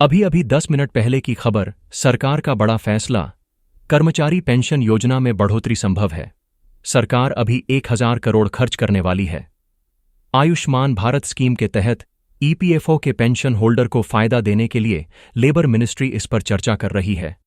अभी अभी 10 मिनट पहले की खबर। सरकार का बड़ा फैसला। कर्मचारी पेंशन योजना में बढ़ोतरी संभव है। सरकार अभी 1000 करोड़ खर्च करने वाली है। आयुष्मान भारत स्कीम के तहत ईपीएफओ के पेंशन होल्डर को फायदा देने के लिए लेबर मिनिस्ट्री इस पर चर्चा कर रही है।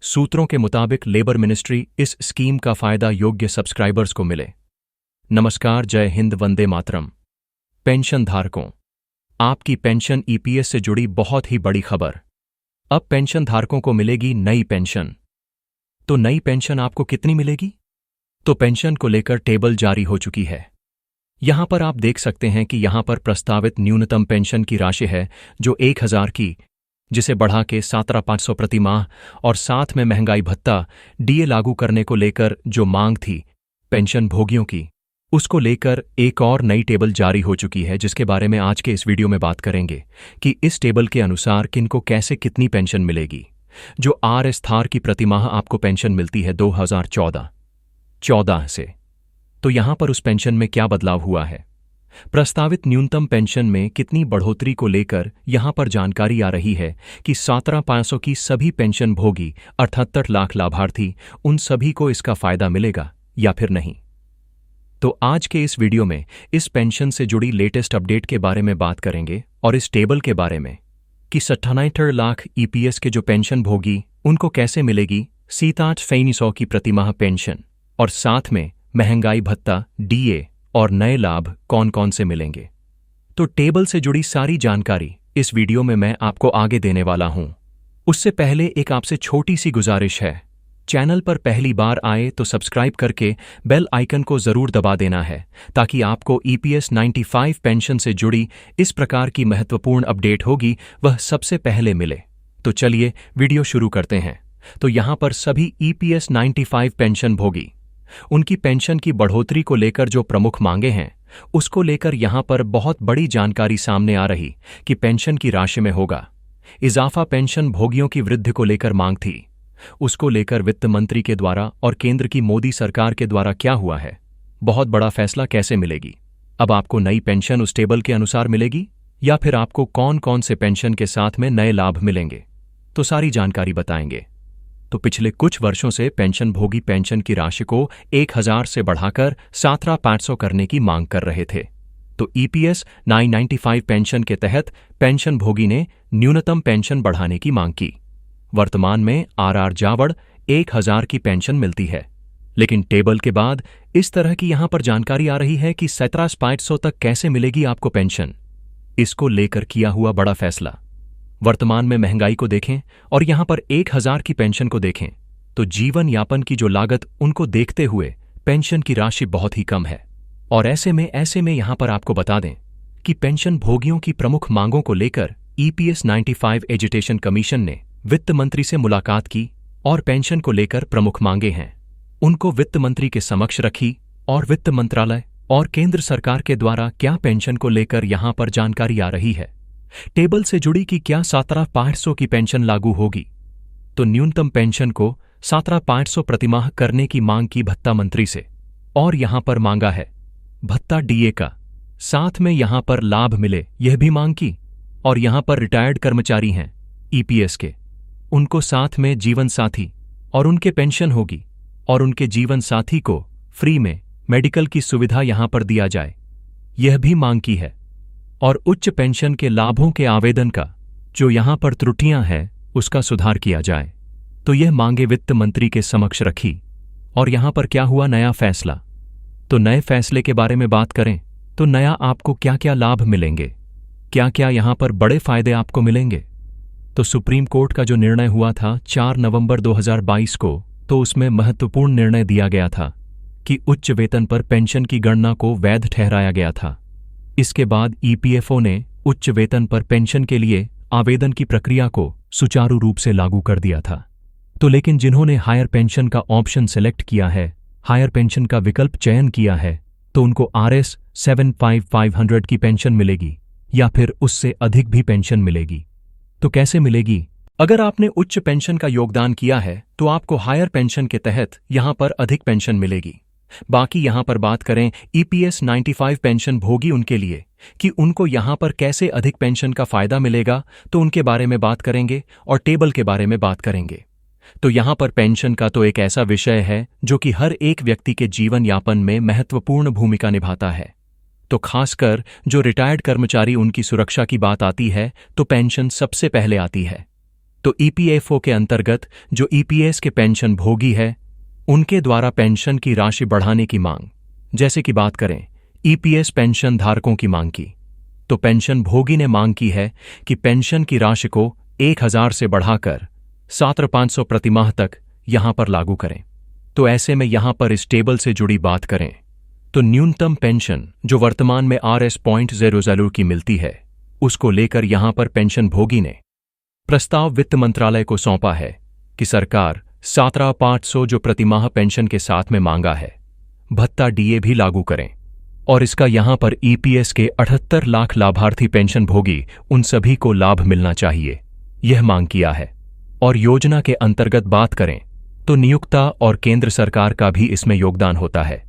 सूत्रों के मुताबिक लेबर मिनिस्ट्री इस स्कीम का फायदा योग्य सब्सक्राइबर्स को मिले। नमस्कार, जय हिंद, वंदे मातरम। पेंशन धारकों, आपकी पेंशन ईपीएस से जुड़ी बहुत ही बड़ी खबर। अब पेंशन धारकों को मिलेगी नई पेंशन। तो नई पेंशन आपको कितनी मिलेगी? तो पेंशन को लेकर टेबल जारी हो चुकी है। यहां पर आप देख सकते हैं कि यहां पर प्रस्तावित न्यूनतम पेंशन की राशि है जो 1000 की, जिसे बढ़ा के 17,500 प्रति माह और साथ में महंगाई भत्ता डीए लागू करने को लेकर जो मांग थी पेंशन भोगियों की, उसको लेकर एक और नई टेबल जारी हो चुकी है, जिसके बारे में आज के इस वीडियो में बात करेंगे कि इस टेबल के अनुसार किनको कैसे कितनी पेंशन मिलेगी। जो आरएस थार की प्रतिमाह आपको पेंशन मिलती है 2014 से, तो यहां पर उस पेंशन में क्या बदलाव हुआ है, प्रस्तावित न्यूनतम पेंशन में कितनी बढ़ोतरी को लेकर यहां पर जानकारी आ रही है कि 17,500 की सभी पेंशन भोगी 78 लाख लाभार्थी, उन सभी को इसका फायदा मिलेगा या फिर नहीं। तो आज के इस वीडियो में इस पेंशन से जुड़ी लेटेस्ट अपडेट के बारे में बात करेंगे और इस टेबल के बारे में कि 97 लाख ईपीएस के जो पेंशन भोगी उनको कैसे मिलेगी 7,800 की प्रतिमाह पेंशन, और साथ में महंगाई भत्ता, डीए और नए लाभ कौन कौन से मिलेंगे। तो टेबल से जुड़ी सारी जानकारी इस वीडियो में मैं आपको आगे देने वाला हूं। उससे पहले एक आपसे छोटी सी गुजारिश है, चैनल पर पहली बार आए तो सब्सक्राइब करके बेल आइकन को जरूर दबा देना है, ताकि आपको ईपीएस 95 पेंशन से जुड़ी इस प्रकार की महत्वपूर्ण अपडेट होगी वह सबसे पहले मिले। तो चलिए वीडियो शुरू करते हैं। तो यहां पर सभी ईपीएस 95 पेंशन भोगी, उनकी पेंशन की बढ़ोतरी को लेकर जो प्रमुख मांगे हैं उसको लेकर यहां पर बहुत बड़ी जानकारी सामने आ रही कि पेंशन की राशि में होगा इजाफा। पेंशन भोगियों की वृद्धि को लेकर मांग थी, उसको लेकर वित्त मंत्री के द्वारा और केंद्र की मोदी सरकार के द्वारा क्या हुआ है, बहुत बड़ा फैसला कैसे मिलेगी। अब आपको नई पेंशन उस टेबल के अनुसार मिलेगी या फिर आपको कौन कौन से पेंशन के साथ में नए लाभ मिलेंगे, तो सारी जानकारी बताएंगे। तो पिछले कुछ वर्षों से पेंशन भोगी पेंशन की राशि को 1000 से बढ़ाकर 17,500 करने की मांग कर रहे थे। तो ईपीएस 995 पेंशन के तहत पेंशन भोगी ने न्यूनतम पेंशन बढ़ाने की मांग की। वर्तमान में आरआर जावड़ 1000 की पेंशन मिलती है, लेकिन टेबल के बाद इस तरह की यहां पर जानकारी आ रही है कि 17,500 तक कैसे मिलेगी आपको पेंशन। इसको लेकर किया हुआ बड़ा फैसला। वर्तमान में महंगाई को देखें और यहां पर 1000 की पेंशन को देखें तो जीवन यापन की जो लागत उनको देखते हुए पेंशन की राशि बहुत ही कम है। और ऐसे में यहां पर आपको बता दें कि पेंशन भोगियों की प्रमुख मांगों को लेकर ईपीएस 95 एजुटेशन कमीशन ने वित्त मंत्री से मुलाकात की और पेंशन को लेकर प्रमुख मांगे हैं उनको वित्त मंत्री के समक्ष रखी, और वित्त मंत्रालय और केंद्र सरकार के द्वारा क्या पेंशन को लेकर यहां पर जानकारी आ रही है टेबल से जुड़ी कि क्या 17,500 की पेंशन लागू होगी। तो न्यूनतम पेंशन को 17,500 प्रतिमाह करने की मांग की भत्ता मंत्री से, और यहां पर मांगा है भत्ता डीए का, साथ में यहां पर लाभ मिले यह भी मांग की। और यहां पर रिटायर्ड कर्मचारी हैं ईपीएस के, उनको साथ में जीवन साथी और उनके पेंशन होगी, और उनके जीवन साथी को फ्री में मेडिकल की सुविधा यहां पर दिया जाए, यह भी मांग की है। और उच्च पेंशन के लाभों के आवेदन का जो यहां पर त्रुटियां हैं उसका सुधार किया जाए। तो यह मांगे वित्त मंत्री के समक्ष रखी। और यहां पर क्या हुआ नया फैसला। तो नए फैसले के बारे में बात करें तो नया आपको क्या क्या लाभ मिलेंगे, क्या क्या यहां पर बड़े फायदे आपको मिलेंगे। तो सुप्रीम कोर्ट का जो निर्णय हुआ था 4 नवंबर 2022 को, तो उसमें महत्वपूर्ण निर्णय दिया गया था कि उच्च वेतन पर पेंशन की गणना को वैध ठहराया गया था। इसके बाद ईपीएफओ ने उच्च वेतन पर पेंशन के लिए आवेदन की प्रक्रिया को सुचारू रूप से लागू कर दिया था। तो लेकिन जिन्होंने हायर पेंशन का ऑप्शन सेलेक्ट किया है, हायर पेंशन का विकल्प चयन किया है, तो उनको आरएस 75,500 की पेंशन मिलेगी या फिर उससे अधिक भी पेंशन मिलेगी। तो कैसे मिलेगी? अगर आपने उच्च पेंशन का योगदान किया है तो आपको हायर पेंशन के तहत यहां पर अधिक पेंशन मिलेगी। बाकी यहां पर बात करें ईपीएस 95 पेंशन भोगी उनके लिए कि उनको यहां पर कैसे अधिक पेंशन का फायदा मिलेगा, तो उनके बारे में बात करेंगे और टेबल के बारे में बात करेंगे। तो यहां पर पेंशन का तो एक ऐसा विषय है जो कि हर एक व्यक्ति के जीवन यापन में महत्वपूर्ण भूमिका निभाता है। तो खासकर जो रिटायर्ड कर्मचारी, उनकी सुरक्षा की बात आती है तो पेंशन सबसे पहले आती है। तो ईपीएफओ के अंतर्गत जो ईपीएस के पेंशन भोगी है, उनके द्वारा पेंशन की राशि बढ़ाने की मांग, जैसे कि बात करें ईपीएस पेंशन धारकों की मांग की, तो पेंशन भोगी ने मांग की है कि पेंशन की राशि को 1000 से बढ़ाकर 7500 प्रतिमाह तक यहां पर लागू करें। तो ऐसे में यहां पर इस टेबल से जुड़ी बात करें तो न्यूनतम पेंशन जो वर्तमान में Rs.00 की मिलती है, उसको लेकर यहां पर पेंशन भोगी ने प्रस्ताव वित्त मंत्रालय को सौंपा है कि सरकार 17,500 जो प्रतिमाह पेंशन के साथ में मांगा है, भत्ता डीए भी लागू करें और इसका यहां पर ईपीएस के 78 लाख लाभार्थी पेंशन भोगी उन सभी को लाभ मिलना चाहिए, यह मांग किया है। और योजना के अंतर्गत बात करें तो नियोक्ता और केंद्र सरकार का भी इसमें योगदान होता है।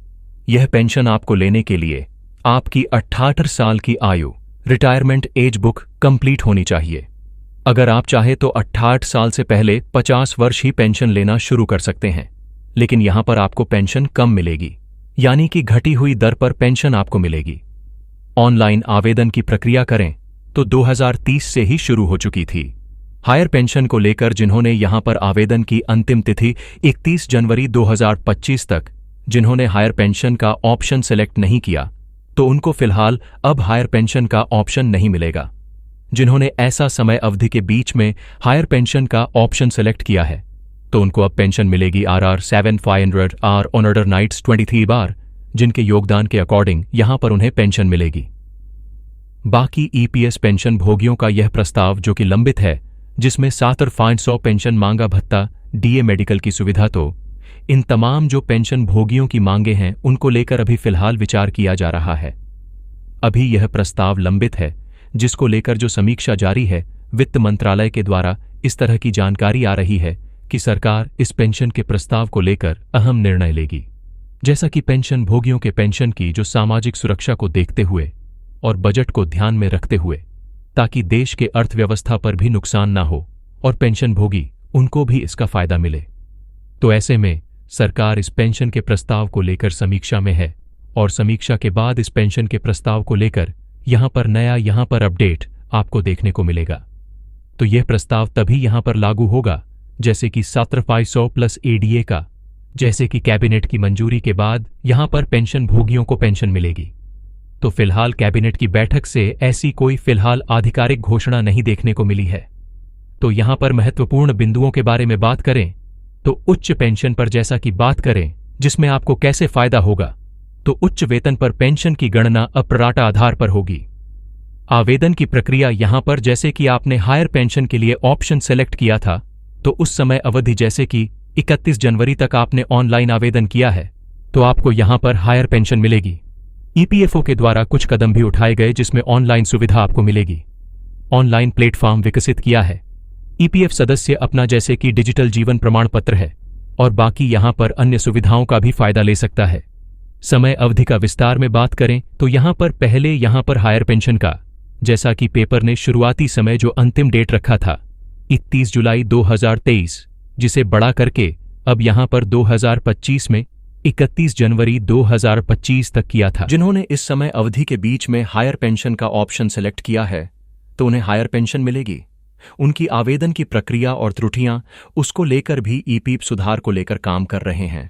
यह पेंशन आपको लेने के लिए आपकी 78 साल की आयु, रिटायरमेंट एज बुक कंप्लीट होनी चाहिए। अगर आप चाहे तो 68 साल से पहले 50 वर्ष ही पेंशन लेना शुरू कर सकते हैं, लेकिन यहां पर आपको पेंशन कम मिलेगी, यानी कि घटी हुई दर पर पेंशन आपको मिलेगी। ऑनलाइन आवेदन की प्रक्रिया करें तो 2030 से ही शुरू हो चुकी थी। हायर पेंशन को लेकर जिन्होंने यहां पर आवेदन की अंतिम तिथि 31 जनवरी 2025 तक, जिन्होंने हायर पेंशन का ऑप्शन सेलेक्ट नहीं किया, तो उनको फिलहाल अब हायर पेंशन का ऑप्शन नहीं मिलेगा। जिन्होंने ऐसा समय अवधि के बीच में हायर पेंशन का ऑप्शन सेलेक्ट किया है, तो उनको अब पेंशन मिलेगी RR7500 आर ऑन ऑर्डर नाइट्स 23 बार, जिनके योगदान के अकॉर्डिंग यहां पर उन्हें पेंशन मिलेगी। बाकी ईपीएस पेंशन भोगियों का यह प्रस्ताव जो कि लंबित है, जिसमें 7,500 पेंशन मांगा भत्ता, डीए मेडिकल की सुविधा, तो इन तमाम जो पेंशन भोगियों की मांगे हैं उनको लेकर अभी फिलहाल विचार किया जा रहा है। अभी यह प्रस्ताव लंबित है, जिसको लेकर जो समीक्षा जारी है वित्त मंत्रालय के द्वारा, इस तरह की जानकारी आ रही है कि सरकार इस पेंशन के प्रस्ताव को लेकर अहम निर्णय लेगी। जैसा कि पेंशन भोगियों के पेंशन की जो सामाजिक सुरक्षा को देखते हुए और बजट को ध्यान में रखते हुए, ताकि देश के अर्थव्यवस्था पर भी नुकसान ना हो और पेंशन भोगी उनको भी इसका फायदा मिले। तो ऐसे में सरकार इस पेंशन के प्रस्ताव को लेकर समीक्षा में है और समीक्षा के बाद इस पेंशन के प्रस्ताव को लेकर यहां पर अपडेट आपको देखने को मिलेगा। तो यह प्रस्ताव तभी यहां पर लागू होगा जैसे कि 7,500 प्लस एडीए का, जैसे कि कैबिनेट की मंजूरी के बाद यहां पर पेंशन भोगियों को पेंशन मिलेगी। तो फिलहाल कैबिनेट की बैठक से ऐसी कोई फिलहाल आधिकारिक घोषणा नहीं देखने को मिली है। तो यहां पर महत्वपूर्ण बिंदुओं के बारे में बात करें तो उच्च पेंशन पर जैसा कि बात करें जिसमें आपको कैसे फायदा होगा, तो उच्च वेतन पर पेंशन की गणना अप्राटा आधार पर होगी। आवेदन की प्रक्रिया यहां पर जैसे कि आपने हायर पेंशन के लिए ऑप्शन सेलेक्ट किया था, तो उस समय अवधि जैसे कि 31 जनवरी तक आपने ऑनलाइन आवेदन किया है, तो आपको यहां पर हायर पेंशन मिलेगी। ईपीएफओ के द्वारा कुछ कदम भी उठाए गए जिसमें ऑनलाइन सुविधा आपको मिलेगी। ऑनलाइन प्लेटफॉर्म विकसित किया है। ईपीएफ सदस्य अपना जैसे कि डिजिटल जीवन प्रमाण पत्र है और बाकी यहां पर अन्य सुविधाओं का भी फायदा ले सकता है। समय अवधि का विस्तार में बात करें तो यहां पर पहले यहां पर हायर पेंशन का, जैसा कि पेपर ने शुरुआती समय जो अंतिम डेट रखा था 31 जुलाई 2023, जिसे बढ़ा करके अब यहां पर 2025 में 31 जनवरी 2025 तक किया था। जिन्होंने इस समय अवधि के बीच में हायर पेंशन का ऑप्शन सेलेक्ट किया है, तो उन्हें हायर पेंशन मिलेगी। उनकी आवेदन की प्रक्रिया और त्रुटियां, उसको लेकर भी ईपीएफ सुधार को लेकर काम कर रहे हैं।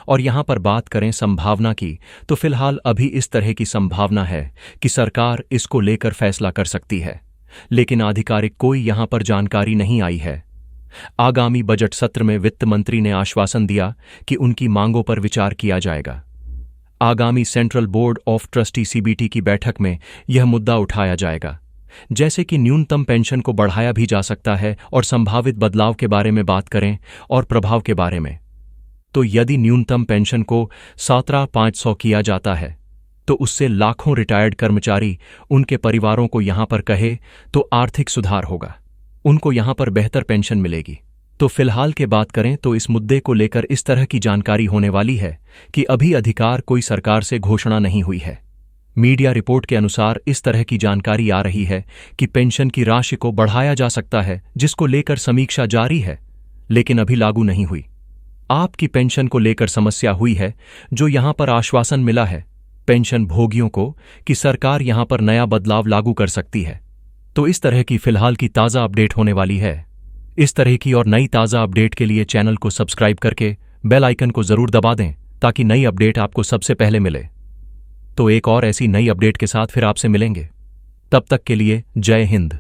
और यहां पर बात करें संभावना की, तो फिलहाल अभी इस तरह की संभावना है कि सरकार इसको लेकर फैसला कर सकती है, लेकिन आधिकारिक कोई यहां पर जानकारी नहीं आई है। आगामी बजट सत्र में वित्त मंत्री ने आश्वासन दिया कि उनकी मांगों पर विचार किया जाएगा। आगामी central board of trustee CBT की बैठक में यह मुद्दा उठाया जाएगा, जैसे कि न्यूनतम पेंशन को बढ़ाया भी जा सकता है और संभावित बदलाव के बारे में बात करें और प्रभाव के बारे में। तो यदि न्यूनतम पेंशन को 17,500 किया जाता है, तो उससे लाखों रिटायर्ड कर्मचारी, उनके परिवारों को यहां पर कहे तो आर्थिक सुधार होगा, उनको यहां पर बेहतर पेंशन मिलेगी। तो तो फिलहाल के बात करें तो इस मुद्दे को लेकर इस तरह की जानकारी होने वाली है कि अभी अधिकार कोई सरकार से घोषणा नहीं हुई है। मीडिया रिपोर्ट के अनुसार इस तरह की जानकारी आ रही है कि पेंशन की राशि को बढ़ाया जा सकता है, जिसको लेकर समीक्षा जारी है, लेकिन अभी लागू नहीं हुई। आपकी पेंशन को लेकर समस्या हुई है, जो यहां पर आश्वासन मिला है पेंशन भोगियों को कि सरकार यहां पर नया बदलाव लागू कर सकती है। तो इस तरह की फिलहाल की ताज़ा अपडेट होने वाली है। इस तरह की और नई ताज़ा अपडेट के लिए चैनल को सब्सक्राइब करके बेल आइकन को जरूर दबा दें, ताकि नई अपडेट आपको सबसे पहले मिले। तो एक और ऐसी नई अपडेट के साथ फिर आपसे मिलेंगे। तब तक के लिए जय हिंद।